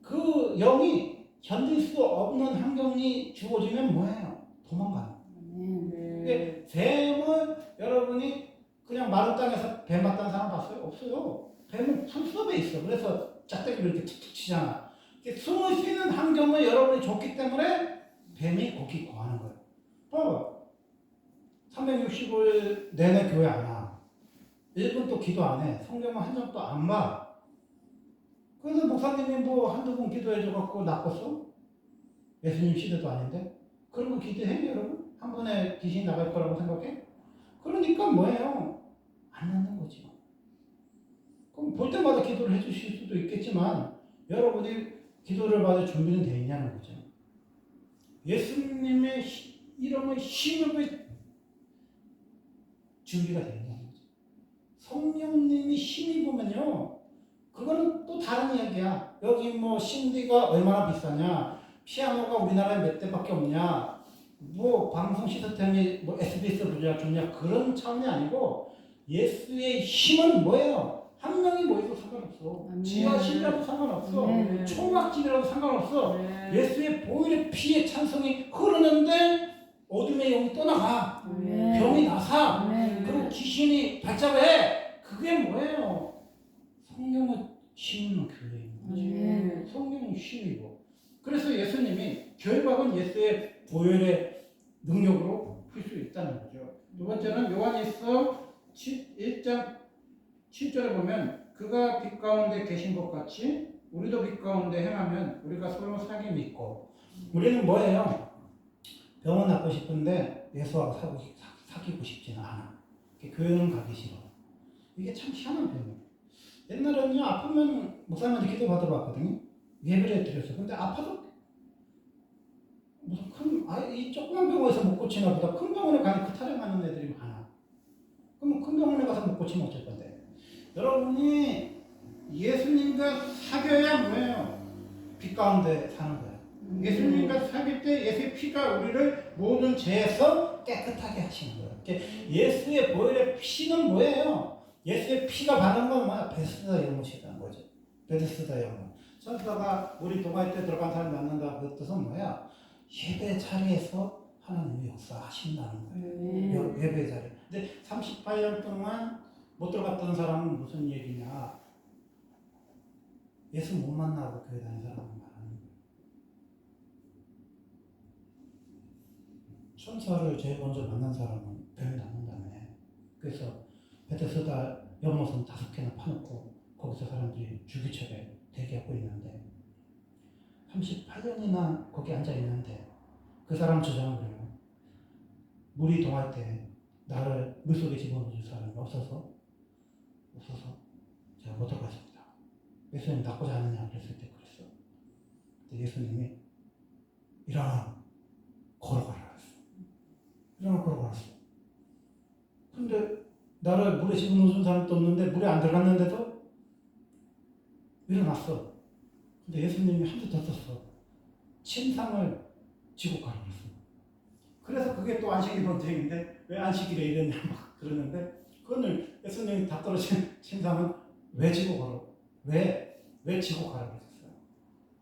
그 영이 견딜 수 없는 환경이 주어지면 뭐예요? 도망가요. 뱀을 여러분이 그냥 마른 땅에서 뱀 맞다는 사람 봤어요? 없어요. 뱀은 풀숲에 있어. 그래서 짝대기를 이렇게 툭툭 치잖아. 숨을 쉬는 환경을 여러분이 줬기 때문에 뱀이 거기 거하는 거예요. 봐봐. 365일 내내 교회 안 와. 1분도 기도 안 해. 성경은 한 장도 안 봐. 그래서 목사님이 뭐 한두 번 기도해줘갖고 나빴어? 예수님 시대도 아닌데? 그런 거 기도해, 여러분? 한 번에 귀신 나갈 거라고 생각해? 그러니까 뭐예요? 안 낳는 거지. 그럼 볼 때마다 기도를 해주실 수도 있겠지만 여러분이 기도를 받을 준비는 되어 있냐는 거죠. 예수님의 이름을 힘입을 준비가 되어 있냐는 거죠. 성령님이 힘입으면요, 그거는 또 다른 이야기야. 여기 뭐 CD가 얼마나 비싸냐, 피아노가 우리나라에 몇 대밖에 없냐, 뭐 방송 시스템이 뭐 SBS 부자 좋냐 그런 차원이 아니고 예수의 힘은 뭐예요? 한 명이 모여도 상관없어. 지하실이라도 상관없어. 초막집이라도 상관없어. 예수의 보혈의 피의 찬성이 흐르는데 어둠의 영이 떠나가. 병이 나사. 그리고 귀신이 발작을 해. 그게 뭐예요? 성령의 힘있는 교회인 거지. 성령의 힘이고. 그래서 예수님이 결박은 예수의 보혈의 능력으로 풀 수 있다는 거죠. 두 번째는 요한일서 1장 7절에 보면 그가 빛 가운데 계신 것 같이 우리도 빛 가운데 행하면 우리가 서로 사귐이 있고. 우리는 뭐예요? 병원 낫고 싶은데 예수하고 사귀고 싶지는 않아. 교회는 가기 싫어. 이게 참 희한한 병이에요. 옛날에는요, 아프면 목사님한테 기도 받으러 왔거든요. 예배를 드렸어요. 근데 아파도 무슨 이 조그만 병원에서 못 고치나 보다 큰 병원에 가니 그 타령하는 애들이 많아. 그럼 큰 병원에 가서 못 고치면 어쩔 건데. 여러분이 예수님과 사귀어야 뭐예요? 빛 가운데 사는 거예요. 예수님과 사귈 때 예수의 피가 우리를 모든 죄에서 깨끗하게 하시는 거예요. 예수의 보혈의 피는 뭐예요? 예수의 피가 바른 건 뭐야? 베스다 연못이라는 거죠. 베스다 연못. 천사가 우리 동아리 때 들어간 사람 낳는다 그 뜻은 뭐야? 예배 자리에서 하나님이 역사하신다는 거예요. 예배 자리. 근데 38년 동안 못 들어갔던 사람은 무슨 얘기냐? 예수 못 만나고 교회 다니는 사람은 말하는 거예요. 천사를 제일 먼저 만난 사람은 병이 낫는다며. 그래서 베데스다 연못은 5개나 파놓고 거기서 사람들이 주기철에 대기하고 있는데 38년이나 거기 앉아 있는데 그 사람 주장은 그래요. 물이 동할 때 나를 물속에 집어넣어줄 사람이 없어서 제가 못 들어갔습니다. 예수님 낫고자 하느냐 그랬을 때 그랬어. 근데 예수님이 일어나 걸어가라 그랬어. 일어나 걸어가랬어. 근데 나를 물에 집어넣어준 사람도 없는데 물에 안 들어갔는데도 일어났어. 근데 예수님이 한 대 더 썼어. 침상을 지고 가라 그랬어. 그래서 그게 또 안식일 논쟁인데 왜 안식일에 이랬냐 막 그러는데 그거는 예수님이 다 떨어진 침상은 왜 지고 가라? 왜 지고 가라 그랬어요?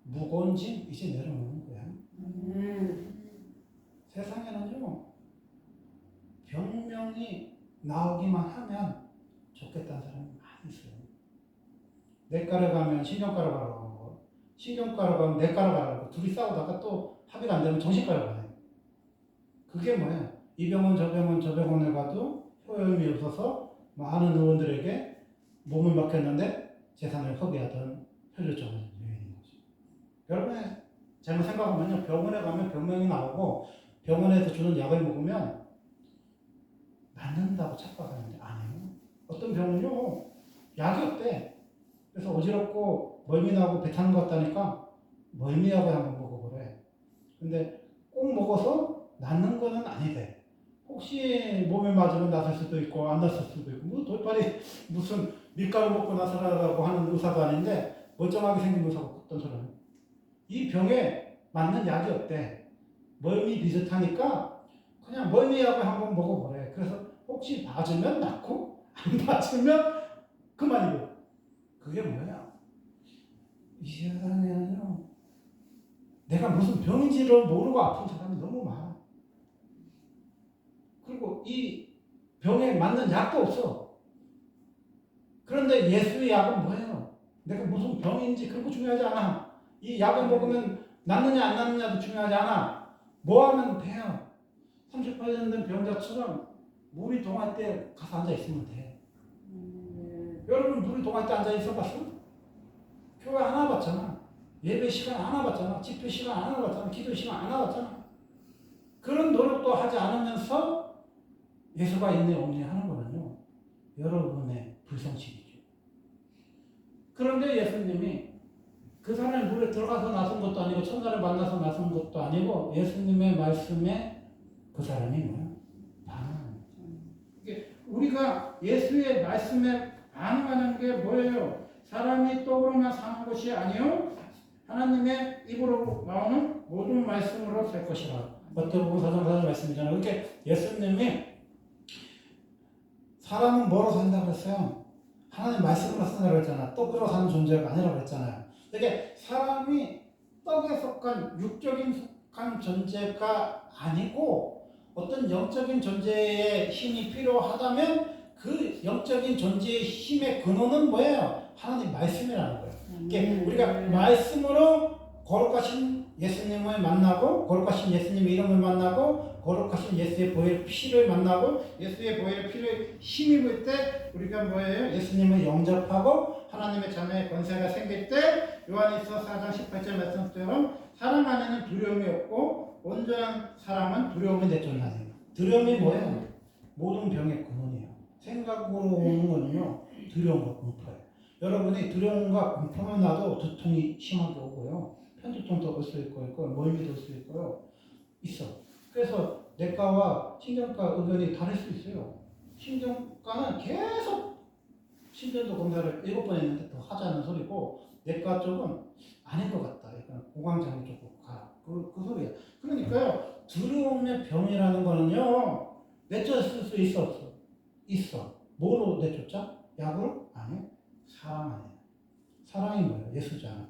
무거운 짐 이제 내려놓는 거야. 세상에는요 병명이 나오기만 하면 좋겠다는 사람이 많이 있어요. 내과를 가면 신경과를 가라고, 신경과를 가면 내과를 가라고, 둘이 싸우다가 또 합의가 안 되면 정신과를 가요. 그게 뭐야? 이 병원 저 병원에 가도 효용이 없어서 많은 의원들에게 몸을 맡겼는데 재산을 허비하던 혈류증을 유행인 거죠. 여러분 잘못 생각하면요 병원에 가면 병명이 나오고 병원에서 주는 약을 먹으면 낫는다고 착각하는데 아니에요. 어떤 병은요 약이 없대. 그래서 어지럽고 멀미 나고 배 타는 것 같다니까 멀미약을 한번 먹어보래. 근데 꼭 먹어서 낫는 거는 아니대. 혹시 몸에 맞으면 낫을 수도 있고 안 낫을 수도 있고 뭐 돌팔이 무슨 밀가루 먹고 나서라고 하는 의사도 아닌데 멀쩡하게 생긴 의사가 어떤 사람은 이 병에 맞는 약이 없대. 멀미 비슷하니까 그냥 멀미약을 한번 먹어보래. 그래서 혹시 맞으면 낫고 안 맞으면 그만이고. 그게 뭐야? 이 세상에는요 내가 무슨 병인지를 모르고 아픈 사람이 너무 많아. 그리고 이 병에 맞는 약도 없어. 그런데 예수의 약은 뭐예요? 내가 무슨 병인지 그런 거 중요하지 않아. 이 약을 먹으면 낫느냐 안 낫느냐도 중요하지 않아. 뭐 하면 돼요? 38년 된 병자처럼 물이 동할 때 가서 앉아 있으면 돼. 여러분 물이 동할 때 앉아 있어 봤어? 교회 안 와봤잖아. 예배 시간 안 와봤잖아. 집회 시간 안 와봤잖아. 기도 시간 안 와봤잖아. 그런 노력도 하지 않으면서 예수가 있네 없네 하는 거는요. 여러분의 불성실이죠. 그런데 예수님이 그 사람이 물에 들어가서 나선 것도 아니고 천사를 만나서 나선 것도 아니고 예수님의 말씀에 그 사람이 뭐야? 반응하는 거죠. 우리가 예수의 말씀에 반응하는 게 뭐예요? 사람이 떡으로만 사는 것이 아니요 하나님의 입으로 나오는 모든 말씀으로 살 것이라. 마태복음 4장 4절 말씀이잖아요. 그렇게 예수님이 사람은 뭐로 산다고 그랬어요? 하나님 말씀으로 산다고 그랬잖아. 떡으로 사는 존재가 아니라고 그랬잖아요. 그러니까 사람이 떡에 속한 육적인 속한 존재가 아니고 어떤 영적인 존재의 힘이 필요하다면 그 영적인 존재의 힘의 근원은 뭐예요? 하나님 말씀이라는 거예요. 그러니까 우리가 말씀으로 거룩하신 예수님을 만나고 거룩하신 예수님의 이름을 만나고 거룩하신 예수의 보혈 피를 만나고 예수의 보혈 피를 힘입을 때 우리가 뭐예요? 예수님을 영접하고 하나님의 자녀의 권세가 생길 때 요한일서 4장 18절 말씀처럼 사람 안에는 두려움이 없고 온전한 사람은 두려움을 내쫓나니. 두려움이 뭐예요? 모든 병의 근원이에요. 생각으로 오는 거는요 두려움과 공포예요. 여러분이 두려움과 공포만 나도 두통이 심하게 오고요. 편두통도 올 수 있고 멀미도 올 수 있고요. 있어. 그래서 내과와 신경과 의견이 다를 수 있어요. 신경과는 계속 신경도 검사를 7번 했는데 더 하자는 소리고 내과 쪽은 아닌 것 같다. 약간 공황장애 쪽으로 가라. 그 소리야. 그러니까요. 두려움의 병이라는 거는요. 내쫓을 수 있어 없어? 있어. 뭐로 내쫓자? 약으로? 아니요. 사랑 아니에요. 사랑이 뭐예요? 예수잖아.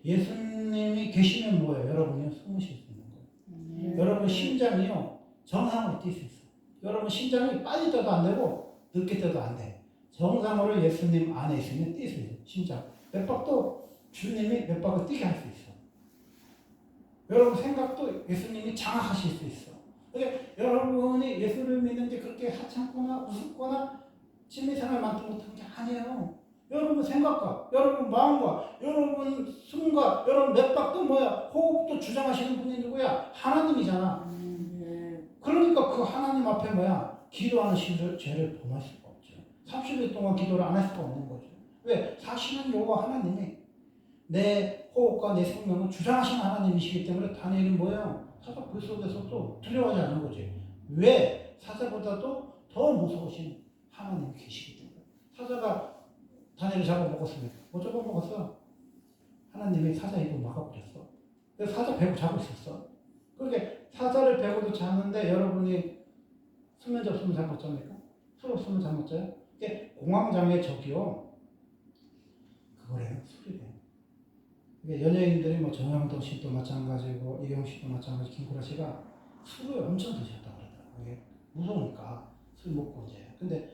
예수님이 계시면 뭐예요? 여러분이 숨으실 수 있는 거예요. 여러분 심장이요. 정상으로 뛸 수 있어. 여러분 심장이 빨리 뛰어도 안 되고 늦게 뛰어도 안 돼. 정상으로 예수님 안에 있으면 뛸 수 있어요. 심장. 맥박도 주님이 맥박을 뛰게 할 수 있어. 여러분 생각도 예수님이 장악하실 수 있어. 그러니까 여러분이 예수를 믿는데 그렇게 하찮거나 우습거나 취미생활 많지 못한 게 아니에요. 여러분 생각과 여러분 마음과 여러분 숨과 여러분 맥박도 뭐야? 호흡도 주장하시는 분이 누구야? 하나님이잖아. 그러니까 그 하나님 앞에 뭐야? 기도하는 죄를 범할 수가 없죠. 30일 동안 기도를 안 할 수가 없는 거죠. 왜? 사실은 여호와 하나님이 내 호흡과 내 생명을 주장하시는 하나님이시기 때문에 다니엘은 뭐예요? 사자 그 속에서도 두려워하지 않는 거지. 왜? 사자보다도 더 무서우신 하나님이 계시기 때문에. 사자가 다니엘을 잡아먹었습니다. 뭐 잡아먹었어? 하나님이 사자 입을 막아버렸어. 그래서 사자 배고 자고 있었어. 그렇게 사자를 배고도 자는데 여러분이 수면제 없으면 잠 못 잡니까? 술 없으면 잠 못 자요? 이게 공황장애 적이요. 그거래요. 술이래요. 이게 연예인들이 뭐 정영돈 씨도 마찬가지고 이경 씨도 마찬가지 김구라 씨가 술을 엄청 드셨다고 그러더라고요. 이게 무서우니까 술 먹고 이제. 근데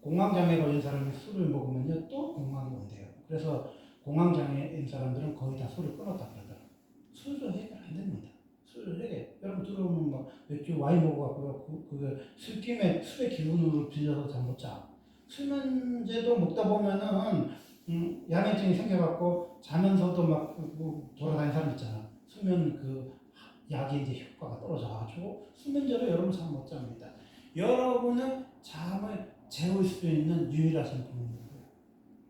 공황장애 걸린 사람이 술을 먹으면요 또 공황이 온대요. 그래서 공황장애인 사람들은 거의 다 술을 끊었다 그러더라고요. 술로 해결 안 됩니다. 술을 해결. 여러분 들어오면 뭐 맥주 와인 먹어갖고요. 그게 술김에 술의 기운으로 빌려서 잠 못 자. 수면제도 먹다 보면은 양해증이 생겨갖고 자면서도 막 돌아다니는 사람 있잖아. 수면 그 약이 이제 효과가 떨어져가지고 수면제로 여러분 잠 못 잡니다. 여러분은 잠을 재울 수 있는 유일하신 분이 누구예요?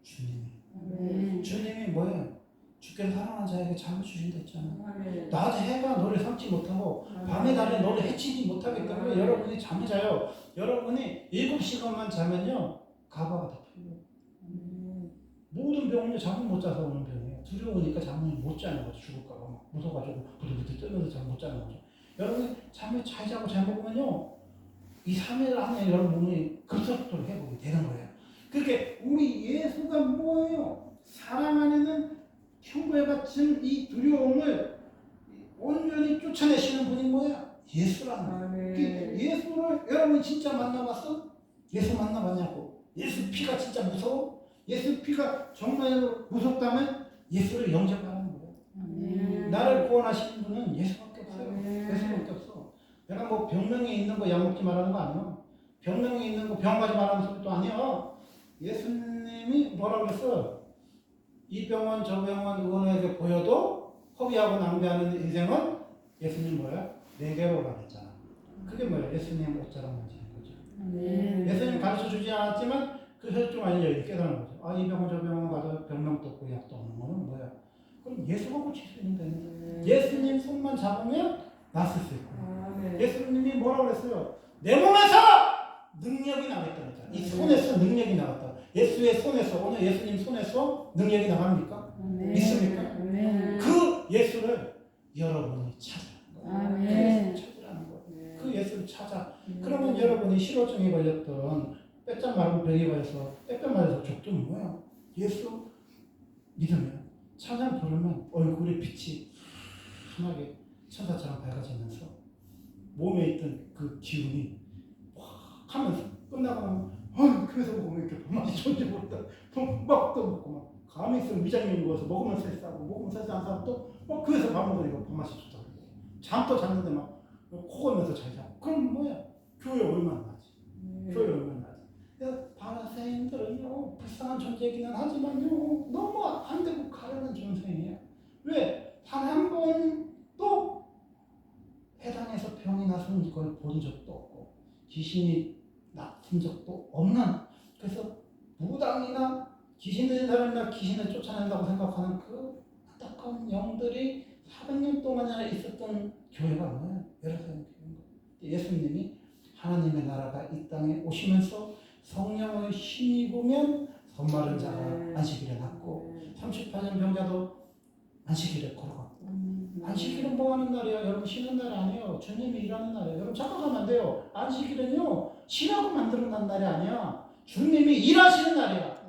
주님이. 주님이 뭐예요? 주께서 사랑하는 자에게 잠을 주신다 했잖아요. 낮에 해가 너를 삼지 못하고 밤에 달에 너를 해치지 못하기 때문에 여러분이 잠을 자요. 여러분이 7시간만 자면요 가봐가 다 풀려요. 모든 병은요 잠을 못 자서 오는 병이에요. 두려우니까 잠을 못 자는 거죠. 죽을까 봐 무서워가지고 부들부들 떨면서 잠 못 자는 거죠. 여러분이 잠을 잘 자고 잘 먹으면요 2, 3일 안에 여러분 몸이 급속도로 회복이 되는 거예요. 그렇게 우리 예수가 뭐예요? 사랑 안에는 형부에 바친 이 두려움을 온전히 쫓아내시는 분이 뭐야? 예수라는 거예요. 예수를 여러분 진짜 만나봤어? 예수 만나봤냐고? 예수 피가 진짜 무서워? 예수 피가 정말로 무섭다면 예수를 영접하는 거예요. 나를 구원하시는 분은 예수밖에 없어요. 예수밖에 없어. 내가 뭐 병명이 있는 거 약 먹지 말라는 거 아니에요. 병명이 있는 거 병 가지 말라는 소리도 아니에요. 예수님이 뭐라고 그랬어? 이 병원 저 병원 의원에게 보여도 허비하고 낭비하는 인생은 예수님 뭐야? 내게로 가랬잖아. 그게 뭐야? 예수님 옷자락 만지는 거죠. 예수님 가르쳐 주지 않았지만 그 혈중 알려 깨달은 거죠. 아, 이 병원 저 병원 가서 병명도 없고 약도 없는 거는 뭐야? 그럼 예수가 고칠 수 있는 거예요. 예수님 손만 잡으면 낫을 수 있고. 예수님이 뭐라고 그랬어요? 내 몸에서 능력이 나겠다 그랬잖아. 이 손에서 능력이 나갔다. 예수의 손에서 오늘 예수님 손에서 능력이 나갑니까? 있습니까? 그 예수를 여러분이 찾아야 합니다. 실어증에 걸렸던 빼짝 마른 병에 걸려서 빼빼 맞아서 족좀 뭐야? 예수 믿으면 찬양 부르면 얼굴에 빛이 환하게 천사처럼 밝아지면서 몸에 있던 그 기운이 확 하면서 끝나고 나면 교회에서 먹으면 이렇게 밥맛이 좋은지 모르다 막또 먹고 막 감이 있으면 위장이 먹어서 먹으면 세싸고 먹으면 세지 않는 사람 또막 교회에서 밥 먹으니까 밥맛이 좋다고 잠도 잤는데 막 코 골면서 잘 자고 그럼 뭐야? 교회 얼마나 나지? 교회 얼마나 나지? 바리새인들은요 불쌍한 존재이기는 하지만요 너무 안 되고 가련한 존재예요. 왜? 단 한 번도 회당에서 병이 나서는 걸 본 적도 없고 귀신이 나쁜 적도 없는, 그래서 무당이나 귀신 들린 사람이나 귀신을 쫓아낸다고 생각하는 그 안타까운 영들이 400년 동안이나 있었던 교회가 뭐예요? 예루살렘 교회인 거예요. 예수님이 하나님의 나라가 이 땅에 오시면서 성령을 힘입으면 손마른 자가 안식일에 낫고 38년 병자도 안식일에 걸어갔고 안식일은 뭐 하는 날이에요? 여러분 쉬는 날 아니에요. 주님이 일하는 날이에요. 여러분 착각하면 안 돼요. 안식일은요 쉬라고 만들어난 날이 아니야. 주님이 일하시는 날이야.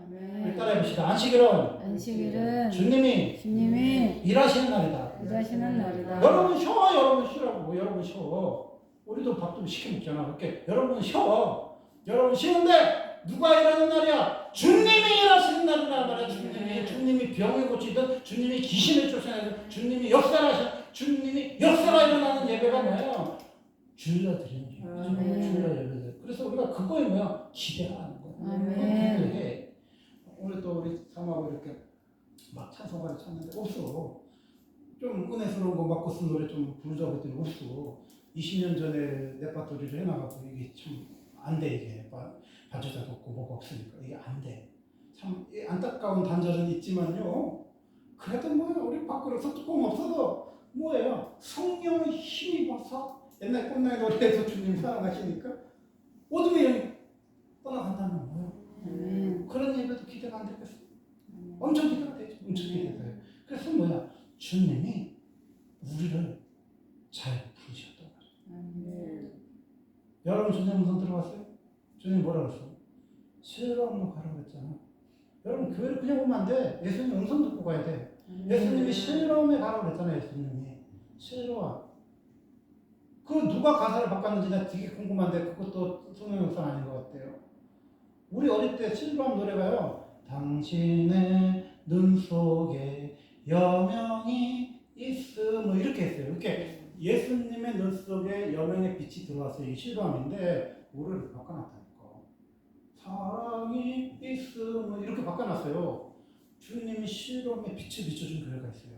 우리 따라해 봅시다. 안식일은 주님이 일하시는 날이다. 일하시는 날이다. 여러분 쉬어. 여러분 쉬라고. 여러분 쉬어. 우리도 밥 좀 시켜 먹잖아. 그렇게 여러분 쉬어. 여러분 쉬는데 누가 일하는 날이야? 주님이 일하시는 날이란 말이야. 주님이 병을 고치든 주님이 귀신을 쫓아내든 주님이 주님이 역사가 일어나는 예배가 뭐예요? 주일날 드리는 예배죠. 주일날 예배. 그래서 우리가 그거에 뭐야? 기대하는 거야. 기대해. 오늘 또 우리 사모하고 이렇게 막 찬송가를 쳤는데 없어. 좀 은혜스러운 거 맞고 쓴 노래 좀 부르자고 했더니 없어. 20년 전에 레파토리를 해놔갖고 이게 참 안 돼. 이게 반주자도 없고 뭐가 없으니까 이게 안 돼. 참 안타까운 단절은 있지만요. 그래도 뭐예요? 우리 밖으로서 뚜껑 없어도 뭐예요? 성령의 힘입어서 옛날 꽃나이 노래에서 주님 사랑하시니까 어둠의 영이 떠나간다는 거예요. 그런 예배도 기대가 안 되겠어요? 엄청 기대가 되죠. 엄청 기대돼요. 그래서 뭐야? 주님이 우리를 잘 부르셨단 말이에요. 여러분 주님 음성 들어봤어요? 주님 뭐라 그랬어? 실로암로 가라고 했잖아. 여러분 교회를 그냥 오면 안 돼. 예수님 음성 듣고 가야 돼. 예수님이 실로암에 가라고 그랬잖아요. 예수님이 실로암. 그 누가 가사를 바꿨는지 나 되게 궁금한데 그것도 성령 역사 아닌 것 같아요. 우리 어릴 때 실로암 노래가요. 당신의 눈 속에 여명이 있음 뭐 이렇게 했어요. 이렇게 예수님의 눈 속에 여명의 빛이 들어왔어요. 이게 실로암인데 노래를 바꿔놨다니까. 사랑이 있음 이렇게 바꿔놨어요. 주님이 실로암에 빛을 비춰준 교회가 있어요.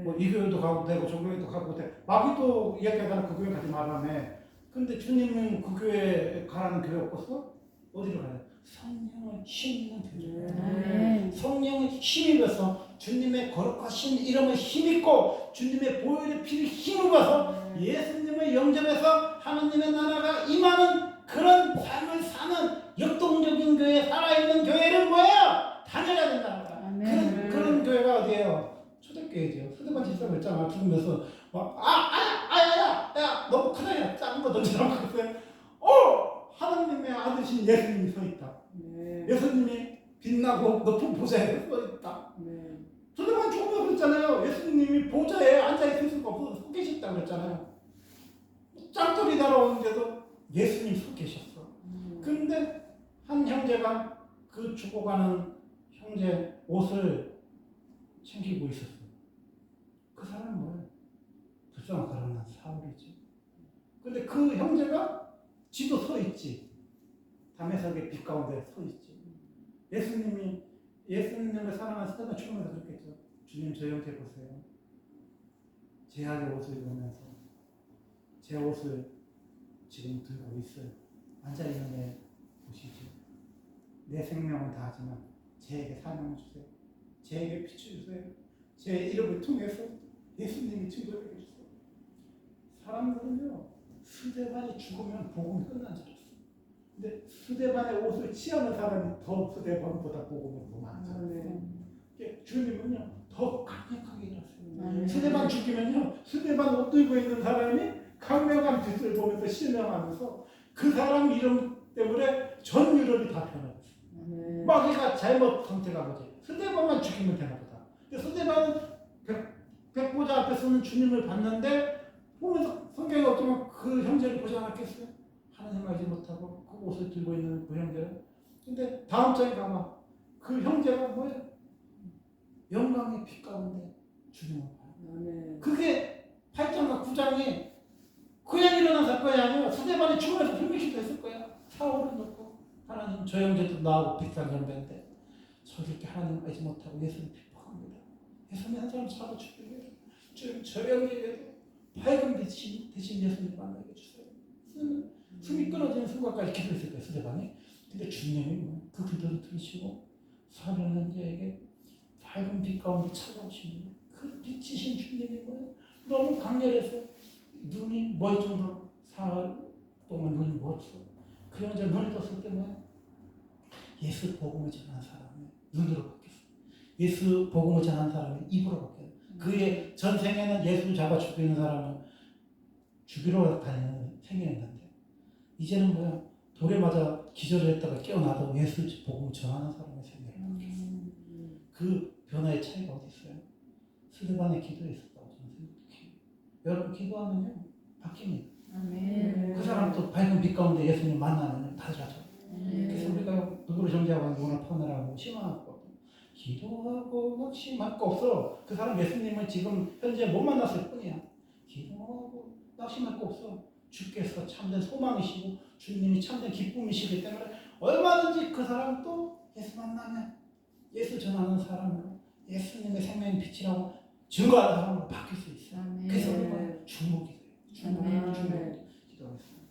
뭐 이 교회도 가고 되고 저 교회도 가고 돼. 마귀도 이야기하다가 그 교회 가지 말라며. 근데 주님은 그 교회 가라는 교회 없었어? 어디로 가요? 성령을 힘입는 교회. 성령을 힘입어서 주님의 거룩하신 이름을 힘입고 주님의 보혈의 피를 힘입어서 예수님을 영접해서 하나님의 나라가 임하는 그런 삶을 사는 역동적인 교회, 살아있는 교회는 뭐예요? 다녀야 된다는 거야. 그런 교회가 어디예요? 초대교회죠. 스데반 집사가 있잖아. 죽으면서 막 야 너무 크다. 작은 거 던지라고 그랬어요. 하나님의 아들신 예수님이 서 있다. 예수님이 빛나고 높은 보좌에 서 있다. 스데반 죽으면서 그랬잖아요. 예수님이 보좌에 앉아있을 수가 없어서 서 계셨다고 그랬잖아요. 짱돌이 날아오는데도 예수님 서 계셨어. 근데 한 형제가 그 죽어가는 형제 옷을 챙기고 있었어. 그 사람은 뭐예요? 불쌍한 가련한 사울이지. 근데 그 형제가 지도 서 있지. 담에석의 빛 가운데 서 있지. 예수님을 사랑하는 스테반 죽으면서 그랬겠죠. 주님 저 형제 보세요. 제약의 옷을 입으면서 제 옷을 지금 들고 있어요. 앉아있는 애 보시죠. 내 생명은 다하지만 제에게 사명을 주세요. 제에게 빛을 주세요. 제 이름을 통해서 예수님이 증거해 주세요. 사람들은요 스데반이 죽으면 복음이 끝난 줄 알았어. 근데 스데반의 옷을 취하는 사람이 더 스데반보다 복음을 더 많잖아요. 주님은요 더 강력하게 일하세요. 스데반 죽이면요 스데반 옷 들고 있는 사람이 강력한 빛을 보면서 실명하면서 그 사람 이름 때문에 전 유럽이 다 변했어. 마귀가 잘못 선택한 거지. 스데반만 죽이면 되나 보다. 근데 스데반은 백보자 앞에 서는 주님을 봤는데 보면서 성경에 어쩌면 그 형제를 보지 않았겠어요? 하나님 알지 못하고 그 옷을 들고 있는 그 형제를. 근데 다음 장에 가면 그 형제가 뭐예요? 영광의 빛 가운데 죽임을 봐요. 그게 8장과 9장이 그냥 일어난 사건이 아니라 스데반이 죽으면서 불미기도 했을 거야. 사울을 놓고 하나님 저 형제도 나하고 비슷한 연배인데 저렇게 하나님 알지 못하고 예수를 비판합니다. 예수님 한 사람 잡아 죽이기 위해서 저 형제에게도 밝은 빛이 대신 예수님 만나게 해주세요. 숨이 끊어지는 순간까지 기도했을 거예요. 스데반이. 근데 주님이 그 기도를 들으시고 사는 형제에게 밝은 빛 가운데 찾아오시는 그 빛이신 주님이 뭐예요? 너무 강렬해서 눈이 멀 정도로 사흘 동안 눈이 멀었어. 그 형제 눈이 떴을 때 뭐예요? 예수 복음을 전한 사람의 눈으로 바뀌었어. 예수 복음을 전한 사람의 입으로 바뀌었어. 그의 전생에는 예수를 잡아 죽이는 사람은 죽이러 다니는 생애였는데 이제는 뭐야? 돌에 맞아 기절을 했다가 깨어나도 예수 복음을 전하는 사람의 생애를 바뀌었어. 그 변화의 차이가 어디 있어요? 스데반의 기도에 있었다고 저는 생각해요. 여러분 기도하면요 바뀝니다. 그 사람도 밝은 빛 가운데 예수님 만나면 달라져. 그래서 우리가 누구를 정죄하고 누구를 포함하고 희망하고 기도하고 뭐 희망할 거 없어. 그 사람 예수님을 지금 현재 못 만났을 뿐이야. 기도하고 낙심할 거 없어. 주께서 참된 소망이시고 주님이 참된 기쁨이시기 때문에 얼마든지 그 사람 또 예수 만나면 예수 전하는 사람으로 예수님의 생명의 빛이라고 증거하는 사람으로 바뀔 수 있어요. 그래서 우리가 주목이 돼요. 주목 기도하겠습니다.